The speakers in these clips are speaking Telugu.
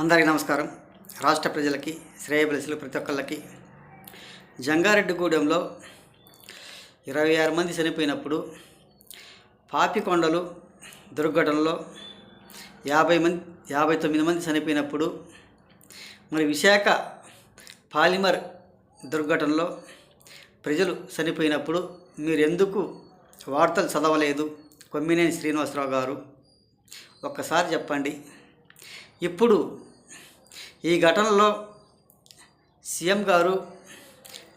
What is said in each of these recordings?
అందరికీ నమస్కారం. రాష్ట్ర ప్రజలకి, శ్రేయభిలాషులు ప్రతి ఒక్కళ్ళకి, జంగారెడ్డిగూడెంలో 26 మంది చనిపోయినప్పుడు, పాపికొండలు దుర్ఘటనలో 59 మంది చనిపోయినప్పుడు, మరి విశాఖ పాలిమర్ దుర్ఘటనలో ప్రజలు చనిపోయినప్పుడు మీరెందుకు వార్తలు చదవలేదు? కొమ్మినేని శ్రీనివాసరావు గారు ఒక్కసారి చెప్పండి. ఇప్పుడు ఈ ఘటనలో సీఎం గారు,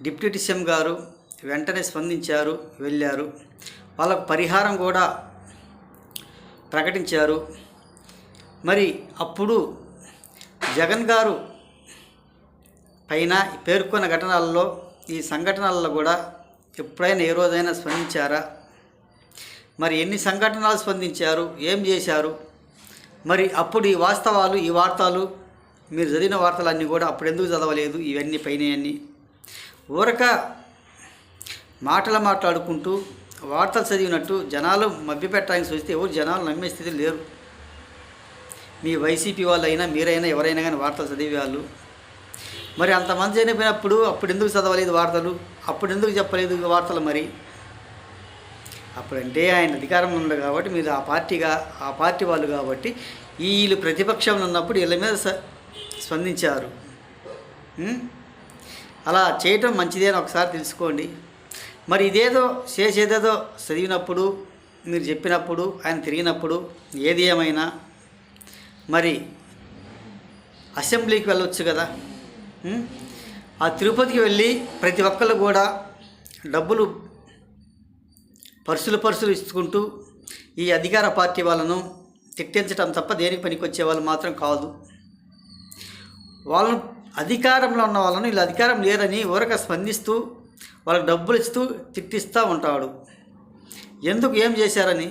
డిప్యూటీ సీఎం గారు వెంటనే స్పందించారు, వెళ్ళారు. వాళ్ళకు పరిహారం కూడా ప్రకటించారు. మరి అప్పుడు జగన్ గారు పైన పేర్కొన్న ఘటనలలో, ఈ సంఘటనలలో కూడా ఎప్పుడైనా ఏ రోజైనా స్పందించారా? మరి ఎన్ని సంఘటనలు స్పందించారు? ఏం చేశారు? మరి అప్పుడు ఈ వాస్తవాలు, ఈ వార్తలు, మీరు చదివిన వార్తలన్నీ కూడా అప్పుడు ఎందుకు చదవలేదు? ఇవన్నీ పైన ఊరక మాట్లాడుకుంటూ వార్తలు చదివినట్టు జనాలు మభ్యపెట్టడానికి చూస్తే ఎవరు జనాలు నమ్మే స్థితి లేరు. మీ వైసీపీ వాళ్ళు అయినా, మీరైనా, ఎవరైనా కానీ వార్తలు చదివేవాళ్ళు. మరి అంతమంది చనిపోయినప్పుడు అప్పుడు ఎందుకు చదవలేదు వార్తలు? అప్పుడు ఎందుకు చెప్పలేదు వార్తలు? మరి అప్పుడంటే ఆయన అధికారంలో ఉంది కాబట్టి, మీరు ఆ పార్టీ వాళ్ళు కాబట్టి, వీళ్ళు ప్రతిపక్షంలో ఉన్నప్పుడు వీళ్ళ మీద స్పందించారు. అలా చేయటం మంచిదే అని ఒకసారి తెలుసుకోండి. మరి ఇదేదో చేసేదేదో చదివినప్పుడు, మీరు చెప్పినప్పుడు, ఆయన తిరిగినప్పుడు, ఏది ఏమైనా మరి అసెంబ్లీకి వెళ్ళొచ్చు కదా. ఆ తిరుపతికి వెళ్ళి ప్రతి ఒక్కళ్ళు కూడా డబ్బులు పర్సులు ఇచ్చుకుంటూ ఈ అధికార పార్టీ వాళ్ళను తిట్టించడం తప్ప దేనికి పనికొచ్చే వాళ్ళు మాత్రం కాదు. వాళ్ళను అధికారంలో ఉన్న వాళ్ళను వీళ్ళు అధికారం లేరని ఊరక స్పందిస్తూ వాళ్ళకి డబ్బులు ఇస్తూ తిట్టిస్తూ ఉంటాడు. ఎందుకు, ఏం చేశారని?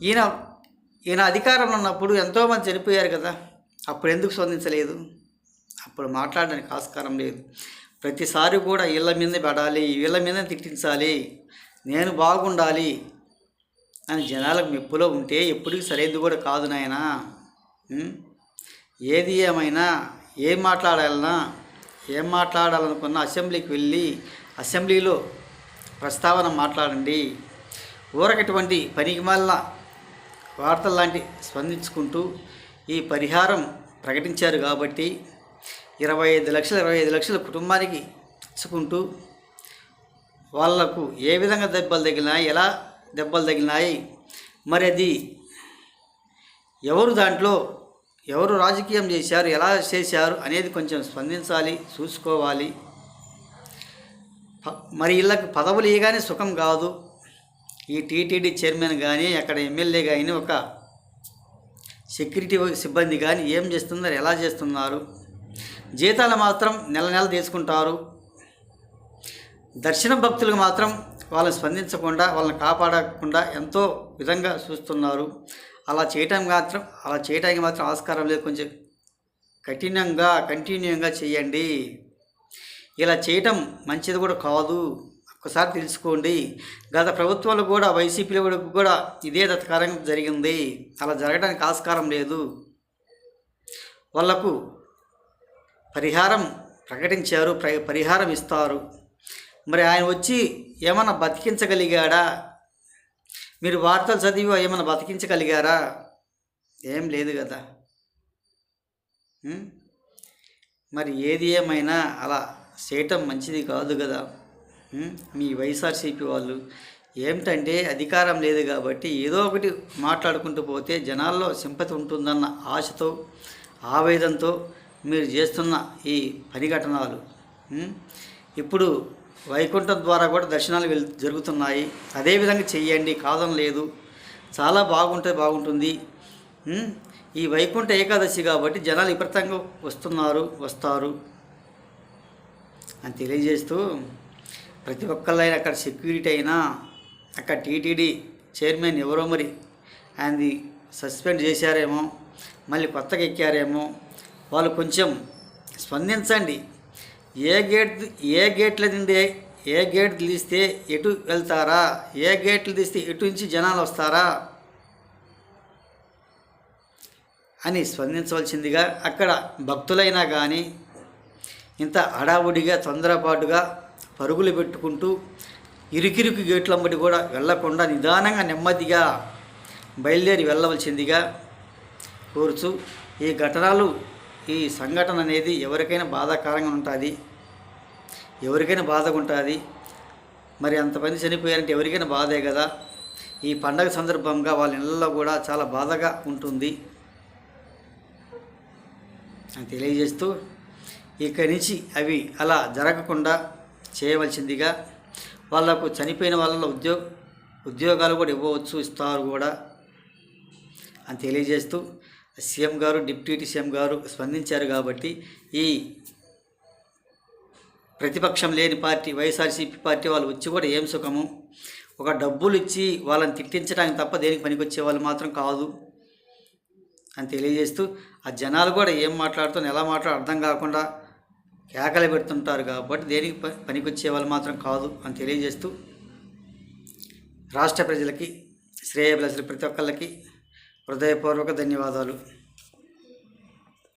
ఈయన అధికారంలో ఉన్నప్పుడు ఎంతోమంది చనిపోయారు కదా, అప్పుడు ఎందుకు స్పందించలేదు? అప్పుడు మాట్లాడడానికి ఆస్కారం లేదు. ప్రతిసారి కూడా వీళ్ళ మీద పడాలి, వీళ్ళ మీద తిట్టించాలి, నేను బాగుండాలి అని జనాలకు మెప్పులో ఉంటే ఎప్పటికీ సరైనది కూడా కాదు నాయనా. ఏది ఏమైనా ఏం మాట్లాడాలనుకున్నా అసెంబ్లీకి వెళ్ళి అసెంబ్లీలో ప్రస్తావన మాట్లాడండి. ఊరకటువంటి పనికిమాలిన వార్తలు లాంటి స్పందించుకుంటూ ఈ పరిహారం ప్రకటించారు కాబట్టి 25 లక్షలు కుటుంబానికి ఇచ్చుకుంటూ వాళ్లకు ఏ విధంగా దెబ్బలు తగిలినాయి, ఎలా దెబ్బలు తగిలినాయి, మరి అది ఎవరు రాజకీయం చేశారు, ఎలా చేశారు అనేది కొంచెం స్పందించాలి, చూసుకోవాలి. మరి వీళ్ళకి పదవులు ఇవ్వగానే సుఖం కాదు. ఈ టీటీడీ చైర్మన్ కానీ, అక్కడ ఎమ్మెల్యే కానీ, ఒక సెక్యూరిటీ సిబ్బంది కానీ ఏం చేస్తున్నారు, ఎలా చేస్తున్నారు? జీతాలు మాత్రం నెల తీసుకుంటారు. దర్శన భక్తులకు మాత్రం వాళ్ళని స్పందించకుండా, వాళ్ళని కాపాడకుండా ఎంతో విధంగా చూస్తున్నారు. అలా చేయటానికి మాత్రం ఆస్కారం లేదు. కొంచెం కంటిన్యూగా చేయండి. ఇలా చేయటం మంచిది కూడా కాదు. ఒక్కసారి తెలుసుకోండి. గత ప్రభుత్వాలు కూడా, వైసీపీలో కూడా ఇదే దత్తకారంగా జరిగింది. అలా జరగడానికి ఆస్కారం లేదు. వాళ్లకు పరిహారం ప్రకటించారు, పరిహారం ఇస్తారు. మరి ఆయన వచ్చి ఏమన్నా బతికించగలిగాడా? మీరు వార్తలు చదివి ఏమైనా బతికించగలిగారా? ఏం లేదు కదా. మరి ఏది ఏమైనా అలా చేయటం మంచిది కాదు కదా. మీ వైఎస్ఆర్సీపీ వాళ్ళు ఏమిటంటే అధికారం లేదు కాబట్టి ఏదో ఒకటి మాట్లాడుకుంటూ పోతే జనాల్లో సింపతి ఉంటుందన్న ఆశతో, ఆవేదనతో మీరు చేస్తున్న ఈ పరిఘటనలు. ఇప్పుడు వైకుంఠం ద్వారా కూడా దర్శనాలు జరుగుతున్నాయి. అదేవిధంగా చెయ్యండి, కాదని లేదు. చాలా బాగుంటుంది. ఈ వైకుంఠ ఏకాదశి కాబట్టి జనాలు విపరీతంగా వస్తారు అని తెలియజేస్తూ, ప్రతి ఒక్కళ్ళైనా అక్కడ సెక్యూరిటీ అయినా, అక్కడ టీటీడీ చైర్మన్ ఎవరో మరి ఆయనది సస్పెండ్ చేశారేమో, మళ్ళీ కొత్తగా ఎక్కారేమో, వాళ్ళు కొంచెం స్పందించండి. ఏ గేట్లు తీస్తే ఎటు వెళ్తారా? ఏ గేట్లు తీస్తే ఎటు నుంచి జనాలు వస్తారా? అని స్పందించవలసిందిగా, అక్కడ భక్తులైనా కానీ ఇంత హడావుడిగా తొందరపాటుగా పరుగులు పెట్టుకుంటూ ఇరుకిరుకు గేట్లంబడి కూడా వెళ్లకుండా నిదానంగా నెమ్మదిగా బయలుదేరి వెళ్ళవలసిందిగా కోరుచు, ఈ ఘటనలు ఈ సంఘటన అనేది ఎవరికైనా బాధాకరంగా ఉంటుంది, ఎవరికైనా బాధగా ఉంటుంది. మరి అంతమంది చనిపోయారంటే ఎవరికైనా బాధే కదా. ఈ పండగ సందర్భంగా వాళ్ళ ఇళ్ళల్లో కూడా చాలా బాధగా ఉంటుంది అని తెలియజేస్తూ, ఇక్కడి నుంచి అవి అలా జరగకుండా చేయవలసిందిగా, వాళ్ళకు చనిపోయిన వాళ్ళలో ఉద్యోగాలు కూడా ఇవ్వవచ్చు, ఇస్తారు కూడా అని తెలియజేస్తూ, సీఎం గారు డిప్యూటీ సీఎం గారు స్పందించారు కాబట్టి ఈ ప్రతిపక్షం లేని పార్టీ వైఎస్ఆర్సీపీ పార్టీ వాళ్ళు వచ్చి కూడా ఏం సుఖము, ఒక డబ్బులు ఇచ్చి వాళ్ళని తిట్టించడానికి తప్ప దేనికి పనికొచ్చే వాళ్ళు మాత్రం కాదు అని తెలియజేస్తూ, ఆ జనాలు కూడా ఏం మాట్లాడుతున్నా ఎలా అర్థం కాకుండా కేకలు పెడుతుంటారు కాబట్టి దేనికి పనికొచ్చే వాళ్ళు మాత్రం కాదు అని తెలియజేస్తూ, రాష్ట్ర ప్రజలకి శ్రేయభిలాషులు ప్రతి ఒక్కళ్ళకి హృదయపూర్వక ధన్యవాదాలు.